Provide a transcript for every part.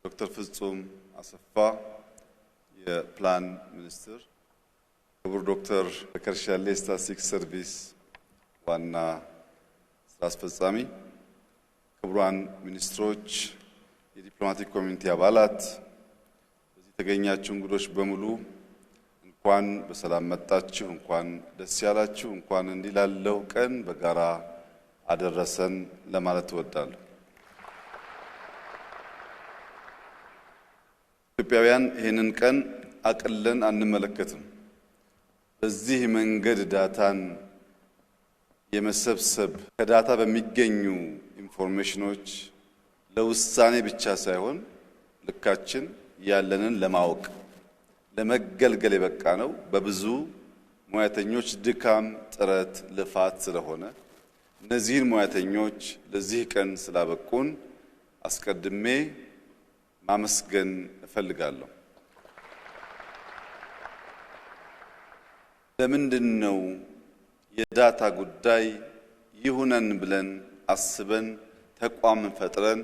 ዶክተር ፍጹም አሰፋ የፕላን ሚኒስትር፣ ክቡር ዶክተር በከርሻሌ ስታቲስቲክስ ሰርቪስ ዋና ስራ አስፈጻሚ፣ ክቡራን ሚኒስትሮች፣ የዲፕሎማቲክ ኮሚኒቲ አባላት፣ በዚህ የተገኛችሁ እንግዶች በሙሉ እንኳን በሰላም መጣችሁ፣ እንኳን ደስ ያላችሁ፣ እንኳን እንዲህ ላለው ቀን በጋራ አደረሰን ለማለት እወዳለሁ። ኢትዮጵያውያን ይህንን ቀን አቅለን አንመለከትም። በዚህ መንገድ ዳታን የመሰብሰብ ከዳታ በሚገኙ ኢንፎርሜሽኖች ለውሳኔ ብቻ ሳይሆን ልካችን ያለንን ለማወቅ ለመገልገል የበቃ ነው በብዙ ሙያተኞች ድካም፣ ጥረት፣ ልፋት ስለሆነ እነዚህን ሙያተኞች ለዚህ ቀን ስላበቁን አስቀድሜ ማመስገን እፈልጋለሁ። ለምንድነው የዳታ ጉዳይ ይሁነን ብለን አስበን ተቋም ፈጥረን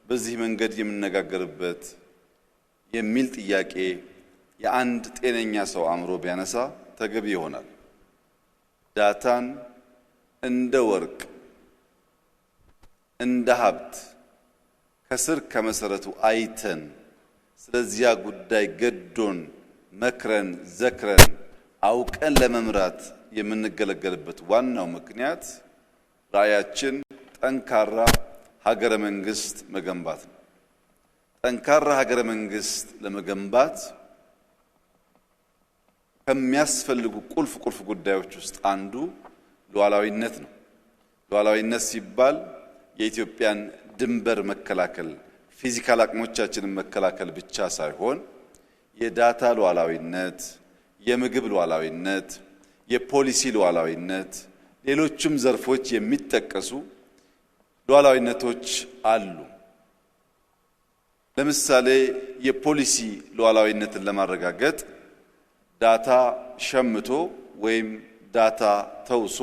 በዚህ መንገድ የምንነጋገርበት የሚል ጥያቄ የአንድ ጤነኛ ሰው አእምሮ ቢያነሳ ተገቢ ይሆናል። ዳታን እንደ ወርቅ እንደ ሀብት ከስር ከመሰረቱ አይተን ስለዚያ ጉዳይ ገዶን መክረን ዘክረን አውቀን ለመምራት የምንገለገልበት ዋናው ምክንያት ራዕያችን ጠንካራ ሀገረ መንግስት መገንባት ነው። ጠንካራ ሀገረ መንግስት ለመገንባት ከሚያስፈልጉ ቁልፍ ጉዳዮች ውስጥ አንዱ ሉዓላዊነት ነው። ሉዓላዊነት ሲባል የኢትዮጵያን ድንበር መከላከል፣ ፊዚካል አቅሞቻችንን መከላከል ብቻ ሳይሆን የዳታ ሉዓላዊነት፣ የምግብ ሉዓላዊነት፣ የፖሊሲ ሉዓላዊነት፣ ሌሎችም ዘርፎች የሚጠቀሱ ሉዓላዊነቶች አሉ። ለምሳሌ የፖሊሲ ሉዓላዊነትን ለማረጋገጥ ዳታ ሸምቶ ወይም ዳታ ተውሶ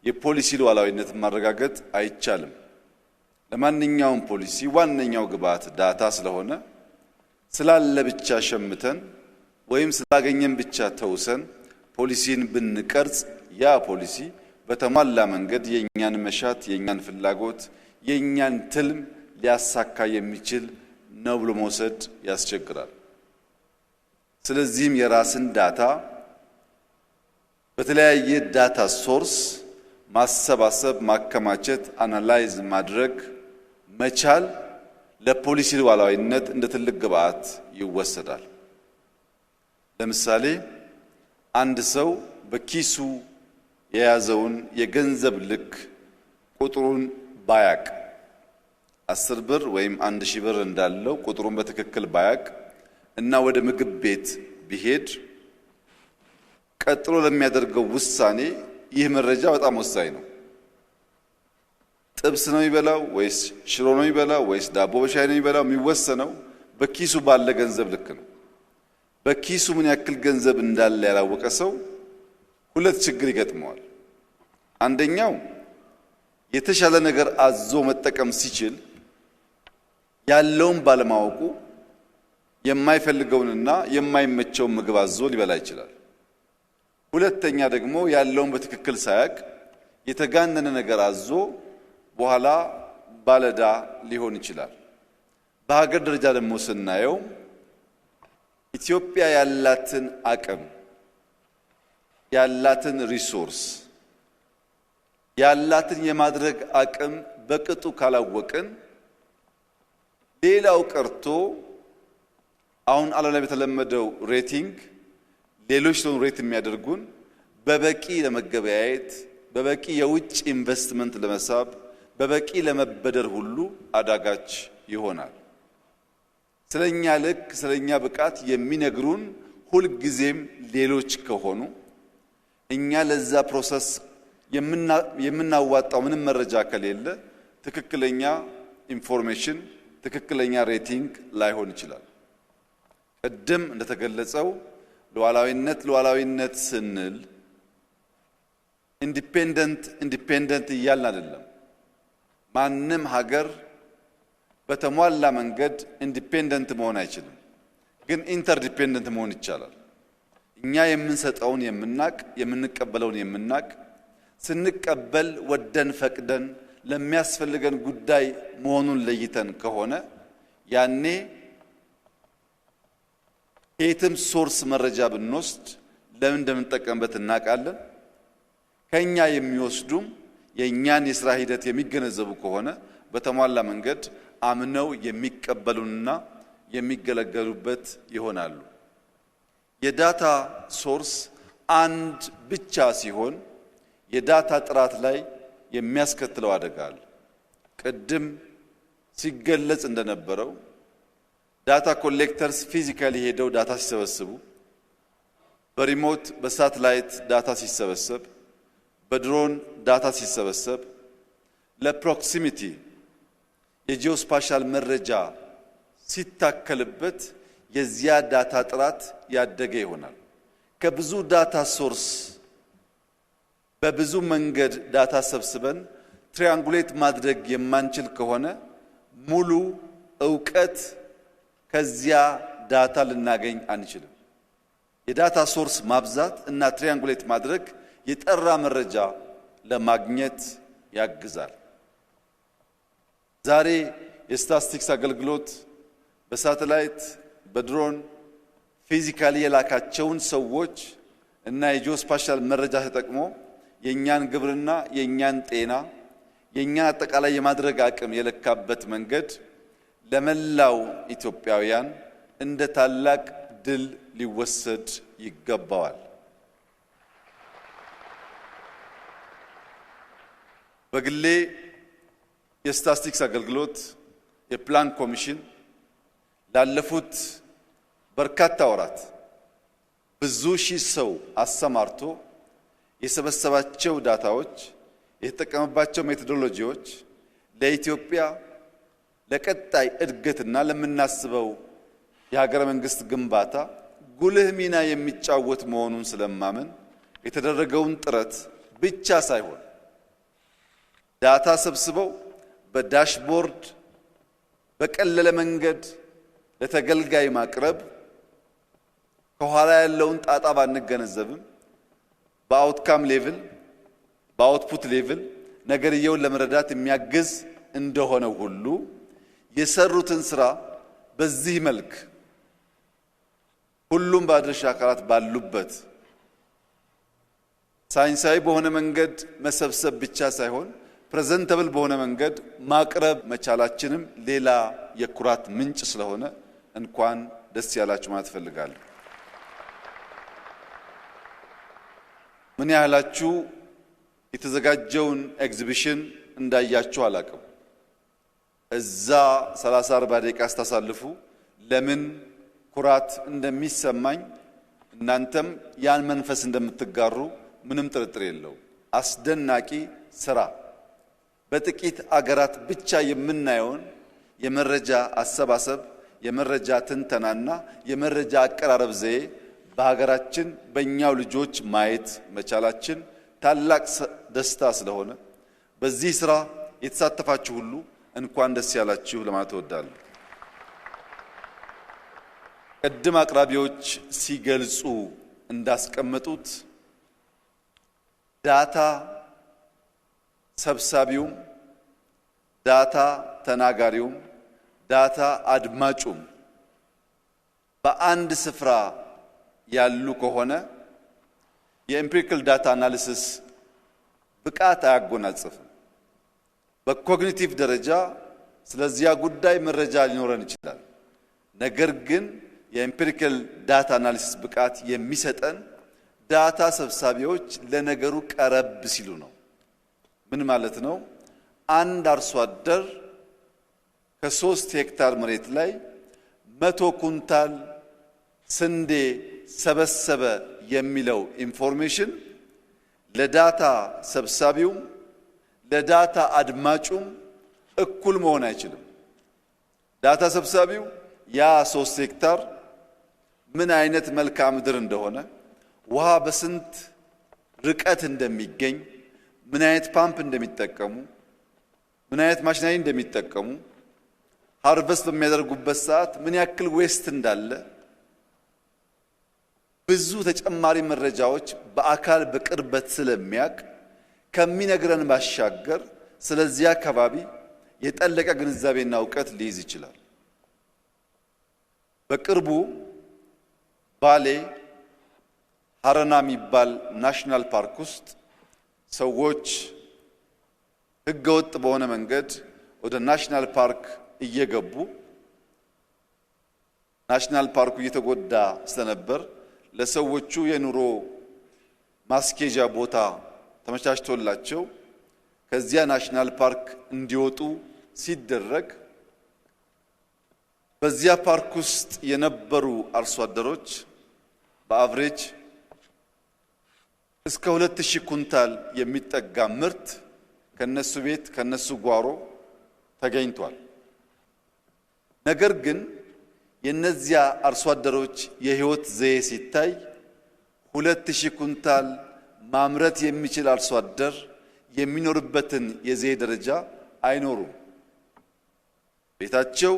የፖሊሲ ሉዓላዊነትን ማረጋገጥ አይቻልም። ለማንኛውም ፖሊሲ ዋነኛው ግብዓት ዳታ ስለሆነ ስላለ ብቻ ሸምተን ወይም ስላገኘን ብቻ ተውሰን ፖሊሲን ብንቀርጽ ያ ፖሊሲ በተሟላ መንገድ የኛን መሻት፣ የኛን ፍላጎት፣ የኛን ትልም ሊያሳካ የሚችል ነው ብሎ መውሰድ ያስቸግራል። ስለዚህም የራስን ዳታ በተለያየ ዳታ ሶርስ ማሰባሰብ፣ ማከማቸት፣ አናላይዝ ማድረግ መቻል ለፖሊሲ ሉዓላዊነት እንደ ትልቅ ግብዓት ይወሰዳል። ለምሳሌ አንድ ሰው በኪሱ የያዘውን የገንዘብ ልክ ቁጥሩን ባያቅ 10 ብር ወይም 1000 ብር እንዳለው ቁጥሩን በትክክል ባያቅ እና ወደ ምግብ ቤት ቢሄድ ቀጥሎ ለሚያደርገው ውሳኔ ይህ መረጃ በጣም ወሳኝ ነው። ጥብስ ነው የሚበላው ወይስ ሽሮ ነው የሚበላው ወይስ ዳቦ በሻይ ነው የሚበላው የሚወሰነው በኪሱ ባለ ገንዘብ ልክ ነው። በኪሱ ምን ያክል ገንዘብ እንዳለ ያላወቀ ሰው ሁለት ችግር ይገጥመዋል። አንደኛው የተሻለ ነገር አዞ መጠቀም ሲችል ያለውን ባለማወቁ የማይፈልገውንና የማይመቸውን ምግብ አዞ ሊበላ ይችላል። ሁለተኛ ደግሞ ያለውን በትክክል ሳያቅ የተጋነነ ነገር አዞ በኋላ ባለዳ ሊሆን ይችላል። በሀገር ደረጃ ደግሞ ስናየው ኢትዮጵያ ያላትን አቅም፣ ያላትን ሪሶርስ፣ ያላትን የማድረግ አቅም በቅጡ ካላወቅን ሌላው ቀርቶ አሁን ዓለም ላይ በተለመደው ሬቲንግ ሌሎች ነው ሬት የሚያደርጉን በበቂ ለመገበያየት፣ በበቂ የውጭ ኢንቨስትመንት ለመሳብ፣ በበቂ ለመበደር ሁሉ አዳጋች ይሆናል። ስለኛ ልክ ስለኛ ብቃት የሚነግሩን ሁል ጊዜም ሌሎች ከሆኑ እኛ ለዛ ፕሮሰስ የምናዋጣው ምንም መረጃ ከሌለ ትክክለኛ ኢንፎርሜሽን፣ ትክክለኛ ሬቲንግ ላይሆን ይችላል። ቅድም እንደተገለጸው ሉዓላዊነት ስንል ኢንዲፔንደንት እያልን አይደለም። ማንም ሀገር በተሟላ መንገድ ኢንዲፔንደንት መሆን አይችልም፣ ግን ኢንተርዲፔንደንት መሆን ይቻላል። እኛ የምንሰጠውን የምናቅ የምንቀበለውን የምናቅ ስንቀበል ወደን ፈቅደን ለሚያስፈልገን ጉዳይ መሆኑን ለይተን ከሆነ ያኔ የትም ሶርስ መረጃ ብንወስድ ለምን እንደምንጠቀምበት እናቃለን። ከኛ የሚወስዱም የኛን የሥራ ሂደት የሚገነዘቡ ከሆነ በተሟላ መንገድ አምነው የሚቀበሉንና የሚገለገሉበት ይሆናሉ። የዳታ ሶርስ አንድ ብቻ ሲሆን የዳታ ጥራት ላይ የሚያስከትለው አደጋ አለ። ቅድም ሲገለጽ እንደነበረው ዳታ ኮሌክተርስ ፊዚካሊ ሄደው ዳታ ሲሰበስቡ፣ በሪሞት በሳተላይት ዳታ ሲሰበሰብ፣ በድሮን ዳታ ሲሰበሰብ ለፕሮክሲሚቲ የጂኦስፓሻል መረጃ ሲታከልበት የዚያ ዳታ ጥራት ያደገ ይሆናል። ከብዙ ዳታ ሶርስ በብዙ መንገድ ዳታ ሰብስበን ትሪያንጉሌት ማድረግ የማንችል ከሆነ ሙሉ ዕውቀት ከዚያ ዳታ ልናገኝ አንችልም። የዳታ ሶርስ ማብዛት እና ትሪያንጉሌት ማድረግ የጠራ መረጃ ለማግኘት ያግዛል። ዛሬ የስታቲስቲክስ አገልግሎት በሳተላይት በድሮን ፊዚካሊ የላካቸውን ሰዎች እና የጂኦስፓሻል መረጃ ተጠቅሞ የኛን ግብርና፣ የኛን ጤና፣ የኛን አጠቃላይ የማድረግ አቅም የለካበት መንገድ ለመላው ኢትዮጵያውያን እንደ ታላቅ ድል ሊወሰድ ይገባዋል። በግሌ የስታቲስቲክስ አገልግሎት የፕላን ኮሚሽን ላለፉት በርካታ ወራት ብዙ ሺህ ሰው አሰማርቶ የሰበሰባቸው ዳታዎች፣ የተጠቀመባቸው ሜቶዶሎጂዎች ለኢትዮጵያ ለቀጣይ እድገትና ለምናስበው የሀገረ መንግስት ግንባታ ጉልህ ሚና የሚጫወት መሆኑን ስለማመን የተደረገውን ጥረት ብቻ ሳይሆን ዳታ ሰብስበው በዳሽቦርድ በቀለለ መንገድ ለተገልጋይ ማቅረብ ከኋላ ያለውን ጣጣ ባንገነዘብም በአውትካም ሌቭል በአውትፑት ሌቭል ነገርየውን ለመረዳት የሚያግዝ እንደሆነ ሁሉ የሰሩትን ስራ በዚህ መልክ ሁሉም ባለድርሻ አካላት ባሉበት ሳይንሳዊ በሆነ መንገድ መሰብሰብ ብቻ ሳይሆን ፕሬዘንተብል በሆነ መንገድ ማቅረብ መቻላችንም ሌላ የኩራት ምንጭ ስለሆነ እንኳን ደስ ያላችሁ ማለት ፈልጋለሁ። ምን ያህላችሁ የተዘጋጀውን ኤግዚቢሽን እንዳያችሁ አላቅም። እዛ 30-40 ደቂቃ ስታሳልፉ ለምን ኩራት እንደሚሰማኝ እናንተም ያን መንፈስ እንደምትጋሩ ምንም ጥርጥር የለው። አስደናቂ ስራ በጥቂት አገራት ብቻ የምናየውን የመረጃ አሰባሰብ፣ የመረጃ ትንተናና የመረጃ አቀራረብ ዘዬ በሀገራችን በእኛው ልጆች ማየት መቻላችን ታላቅ ደስታ ስለሆነ በዚህ ስራ የተሳተፋችሁ ሁሉ እንኳን ደስ ያላችሁ ለማለት እወዳለሁ። ቀደም አቅራቢዎች ሲገልጹ እንዳስቀመጡት ዳታ ሰብሳቢውም ዳታ ተናጋሪውም ዳታ አድማጩም በአንድ ስፍራ ያሉ ከሆነ የኤምፒሪካል ዳታ አናሊሲስ ብቃት አያጎናጽፍም። በኮግኒቲቭ ደረጃ ስለዚያ ጉዳይ መረጃ ሊኖረን ይችላል። ነገር ግን የኤምፒሪካል ዳታ አናሊሲስ ብቃት የሚሰጠን ዳታ ሰብሳቢዎች ለነገሩ ቀረብ ሲሉ ነው። ምን ማለት ነው? አንድ አርሶ አደር ከ3 ሄክታር መሬት ላይ 100 ኩንታል ስንዴ ሰበሰበ የሚለው ኢንፎርሜሽን ለዳታ ሰብሳቢውም ለዳታ አድማጩም እኩል መሆን አይችልም። ዳታ ሰብሳቢው ያ 3 ሄክታር ምን አይነት መልክዓ ምድር እንደሆነ፣ ውሃ በስንት ርቀት እንደሚገኝ፣ ምን አይነት ፓምፕ እንደሚጠቀሙ፣ ምን አይነት ማሽነሪ እንደሚጠቀሙ፣ ሃርቨስት በሚያደርጉበት ሰዓት ምን ያክል ዌስት እንዳለ ብዙ ተጨማሪ መረጃዎች በአካል በቅርበት ስለሚያቅ ከሚነግረን ባሻገር ስለዚህ አካባቢ የጠለቀ ግንዛቤና ዕውቀት ሊይዝ ይችላል። በቅርቡ ባሌ ሀረና የሚባል ናሽናል ፓርክ ውስጥ ሰዎች ህገወጥ በሆነ መንገድ ወደ ናሽናል ፓርክ እየገቡ ናሽናል ፓርኩ እየተጎዳ ስለነበር ለሰዎቹ የኑሮ ማስኬጃ ቦታ ተመቻችቶላቸው ከዚያ ናሽናል ፓርክ እንዲወጡ ሲደረግ በዚያ ፓርክ ውስጥ የነበሩ አርሶ አደሮች በአቨሬጅ እስከ 2000 ኩንታል የሚጠጋ ምርት ከነሱ ቤት ከነሱ ጓሮ ተገኝቷል። ነገር ግን የነዚያ አርሶ አደሮች የህይወት ዘዬ ሲታይ 2000 ኩንታል ማምረት የሚችል አርሶ አደር የሚኖርበትን የዘዬ ደረጃ አይኖሩም። ቤታቸው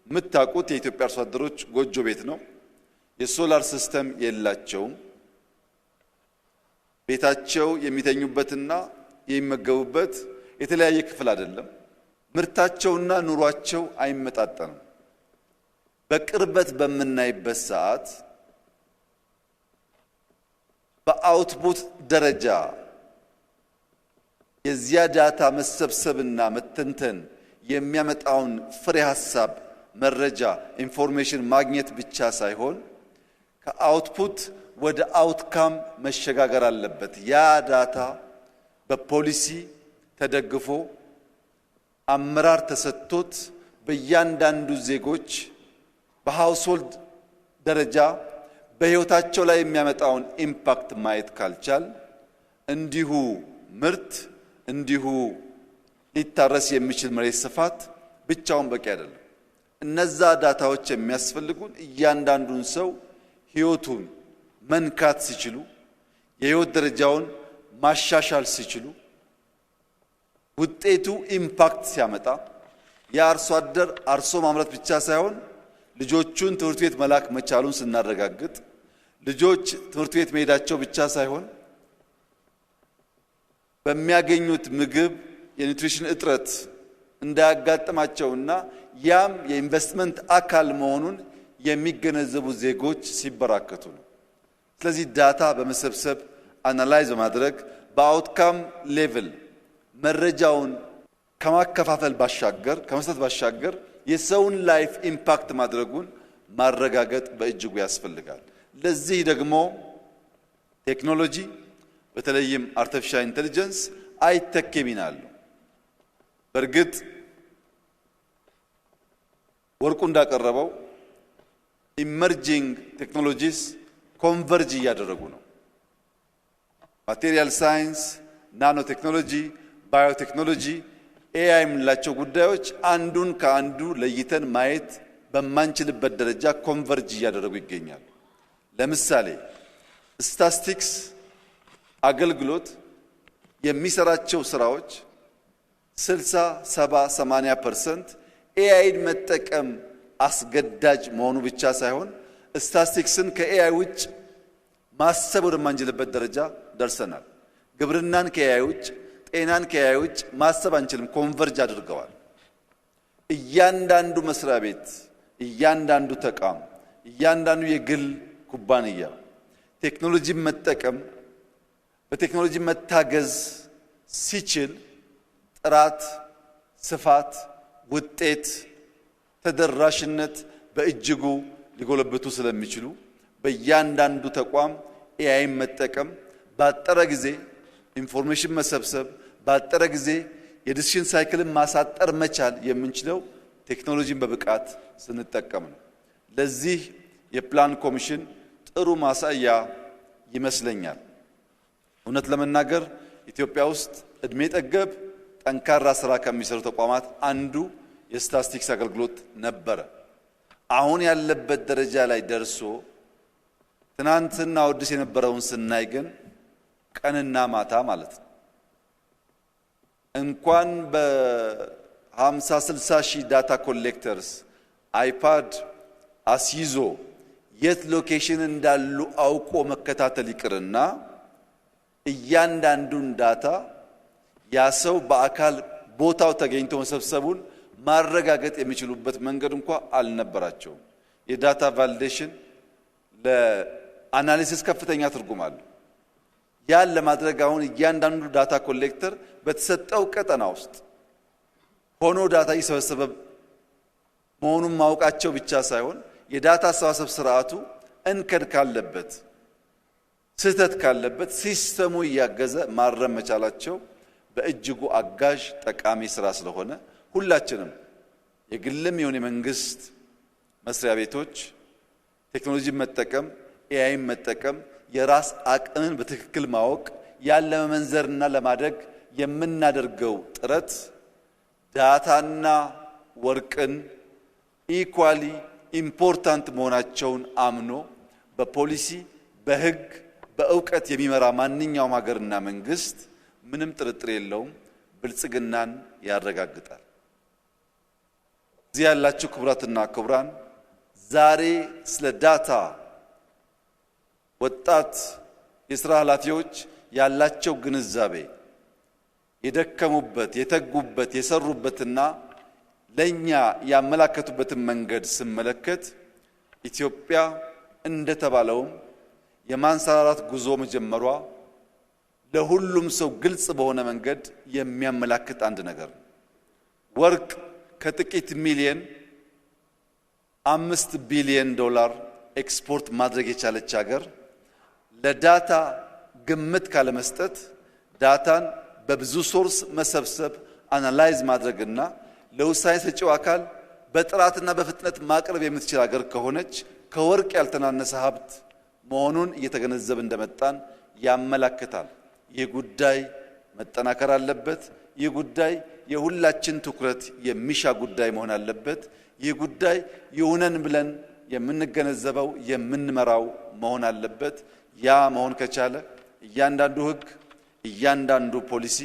የምታውቁት የኢትዮጵያ አርሶ አደሮች ጎጆ ቤት ነው። የሶላር ሲስተም የላቸውም። ቤታቸው የሚተኙበትና የሚመገቡበት የተለያየ ክፍል አይደለም። ምርታቸውና ኑሯቸው አይመጣጠንም። በቅርበት በምናይበት ሰዓት በአውትፑት ደረጃ የዚያ ዳታ መሰብሰብና መተንተን የሚያመጣውን ፍሬ ሐሳብ መረጃ ኢንፎርሜሽን ማግኘት ብቻ ሳይሆን ከአውትፑት ወደ አውትካም መሸጋገር አለበት። ያ ዳታ በፖሊሲ ተደግፎ አመራር ተሰጥቶት በእያንዳንዱ ዜጎች በሃውስሆልድ ደረጃ በህይወታቸው ላይ የሚያመጣውን ኢምፓክት ማየት ካልቻል እንዲሁ ምርት እንዲሁ ሊታረስ የሚችል መሬት ስፋት ብቻውን በቂ አይደለም። እነዛ ዳታዎች የሚያስፈልጉን እያንዳንዱን ሰው ህይወቱን መንካት ሲችሉ የህይወት ደረጃውን ማሻሻል ሲችሉ ውጤቱ ኢምፓክት ሲያመጣ የአርሶ አደር አርሶ ማምረት ብቻ ሳይሆን ልጆቹን ትምህርት ቤት መላክ መቻሉን ስናረጋግጥ ልጆች ትምህርት ቤት መሄዳቸው ብቻ ሳይሆን በሚያገኙት ምግብ የኒውትሪሽን እጥረት እንዳያጋጥማቸውና ያም የኢንቨስትመንት አካል መሆኑን የሚገነዘቡ ዜጎች ሲበራከቱ ነው። ስለዚህ ዳታ በመሰብሰብ አናላይዝ በማድረግ በአውትካም ሌቭል መረጃውን ከማከፋፈል ባሻገር ከመስጠት ባሻገር የሰውን ላይፍ ኢምፓክት ማድረጉን ማረጋገጥ በእጅጉ ያስፈልጋል። ለዚህ ደግሞ ቴክኖሎጂ በተለይም አርቲፊሻል ኢንተለጀንስ አይተኬ ሚና አለው። በእርግጥ ወርቁ እንዳቀረበው ኢመርጂንግ ቴክኖሎጂስ ኮንቨርጅ እያደረጉ ነው። ማቴሪያል ሳይንስ፣ ናኖ ቴክኖሎጂ፣ ባዮቴክኖሎጂ፣ ኤአይ የምንላቸው ጉዳዮች አንዱን ከአንዱ ለይተን ማየት በማንችልበት ደረጃ ኮንቨርጅ እያደረጉ ይገኛሉ። ለምሳሌ ስታቲስቲክስ አገልግሎት የሚሰራቸው ስራዎች 60፣ 70፣ 80% ኤአይን መጠቀም አስገዳጅ መሆኑ ብቻ ሳይሆን ስታቲስቲክስን ከኤአይ ውጭ ማሰብ ወደማንችልበት ደረጃ ደርሰናል። ግብርናን ከኤአይ ውጭ፣ ጤናን ከኤአይ ውጭ ማሰብ አንችልም። ኮንቨርጅ አድርገዋል። እያንዳንዱ መስሪያ ቤት፣ እያንዳንዱ ተቋም፣ እያንዳንዱ የግል ኩባንያ ቴክኖሎጂን መጠቀም በቴክኖሎጂ መታገዝ ሲችል ጥራት፣ ስፋት፣ ውጤት፣ ተደራሽነት በእጅጉ ሊጎለብቱ ስለሚችሉ በእያንዳንዱ ተቋም ኤአይን መጠቀም ባጠረ ጊዜ ኢንፎርሜሽን መሰብሰብ ባጠረ ጊዜ የዲሲሽን ሳይክልን ማሳጠር መቻል የምንችለው ቴክኖሎጂን በብቃት ስንጠቀም ነው። ለዚህ የፕላን ኮሚሽን ጥሩ ማሳያ ይመስለኛል። እውነት ለመናገር ኢትዮጵያ ውስጥ እድሜ ጠገብ ጠንካራ ስራ ከሚሰሩ ተቋማት አንዱ የስታቲስቲክስ አገልግሎት ነበረ። አሁን ያለበት ደረጃ ላይ ደርሶ ትናንትና ወድስ የነበረውን ስናይ ግን ቀንና ማታ ማለት ነው። እንኳን 50 60 ሺህ ዳታ ኮሌክተርስ አይፓድ አስይዞ የት ሎኬሽን እንዳሉ አውቆ መከታተል ይቅርና እያንዳንዱን ዳታ ያ ሰው በአካል ቦታው ተገኝቶ መሰብሰቡን ማረጋገጥ የሚችሉበት መንገድ እንኳን አልነበራቸውም። የዳታ ቫሊዴሽን ለአናሊሲስ ከፍተኛ ትርጉም አለው። ያን ለማድረግ አሁን እያንዳንዱ ዳታ ኮሌክተር በተሰጠው ቀጠና ውስጥ ሆኖ ዳታ እየሰበሰበ መሆኑን ማወቃቸው ብቻ ሳይሆን የዳታ አሰባሰብ ስርዓቱ እንከን ካለበት ስህተት ካለበት ሲስተሙ እያገዘ ማረም መቻላቸው በእጅጉ አጋዥ ጠቃሚ ስራ ስለሆነ ሁላችንም የግልም ይሁን የመንግስት መስሪያ ቤቶች ቴክኖሎጂን መጠቀም ኤአይን መጠቀም የራስ አቅምን በትክክል ማወቅ ያለ መመንዘርና ለማድረግ የምናደርገው ጥረት ዳታና ወርቅን ኢኳሊ ኢምፖርታንት መሆናቸውን አምኖ በፖሊሲ በህግ በእውቀት የሚመራ ማንኛውም ሀገርና መንግስት ምንም ጥርጥር የለውም ብልጽግናን ያረጋግጣል። እዚህ ያላችሁ ክቡራትና ክቡራን ዛሬ ስለ ዳታ ወጣት የሥራ ኃላፊዎች ያላቸው ግንዛቤ የደከሙበት የተጉበት የሰሩበትና ለኛ ያመላከቱበትን መንገድ ስመለከት ኢትዮጵያ እንደተባለውም የማንሰራራት ጉዞ መጀመሯ ለሁሉም ሰው ግልጽ በሆነ መንገድ የሚያመላክት አንድ ነገር ነው። ወርቅ ከጥቂት ሚሊየን 5 ቢሊዮን ዶላር ኤክስፖርት ማድረግ የቻለች ሀገር ለዳታ ግምት ካለመስጠት ዳታን በብዙ ሶርስ መሰብሰብ አናላይዝ ማድረግና ለውሳኔ ሰጪው አካል በጥራትና በፍጥነት ማቅረብ የምትችል ሀገር ከሆነች ከወርቅ ያልተናነሰ ሀብት መሆኑን እየተገነዘበ እንደመጣን ያመላክታል። ይህ ጉዳይ መጠናከር አለበት። ይህ ጉዳይ የሁላችን ትኩረት የሚሻ ጉዳይ መሆን አለበት። ይህ ጉዳይ ይሁነን ብለን የምንገነዘበው የምንመራው መሆን አለበት። ያ መሆን ከቻለ እያንዳንዱ ህግ እያንዳንዱ ፖሊሲ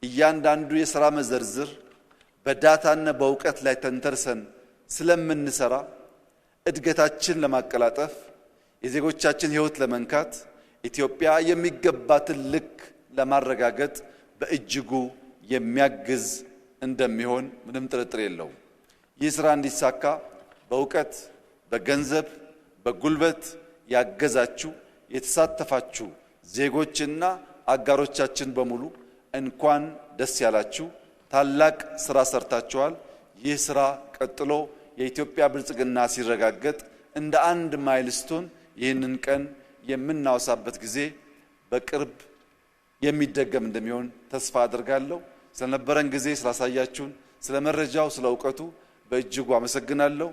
እያንዳንዱ የሥራ መዘርዝር በዳታና በእውቀት ላይ ተንተርሰን ስለምንሰራ እድገታችን ለማቀላጠፍ የዜጎቻችን ህይወት ለመንካት ኢትዮጵያ የሚገባትን ልክ ለማረጋገጥ በእጅጉ የሚያግዝ እንደሚሆን ምንም ጥርጥር የለውም። ይህ ስራ እንዲሳካ በእውቀት በገንዘብ በጉልበት ያገዛችሁ የተሳተፋችሁ ዜጎችና አጋሮቻችን በሙሉ እንኳን ደስ ያላችሁ። ታላቅ ስራ ሰርታችኋል። ይህ ስራ ቀጥሎ የኢትዮጵያ ብልጽግና ሲረጋገጥ እንደ አንድ ማይልስቶን ይህንን ቀን የምናወሳበት ጊዜ በቅርብ የሚደገም እንደሚሆን ተስፋ አደርጋለሁ። ስለነበረን ጊዜ ስላሳያችሁን፣ ስለ መረጃው፣ ስለ እውቀቱ በእጅጉ አመሰግናለሁ።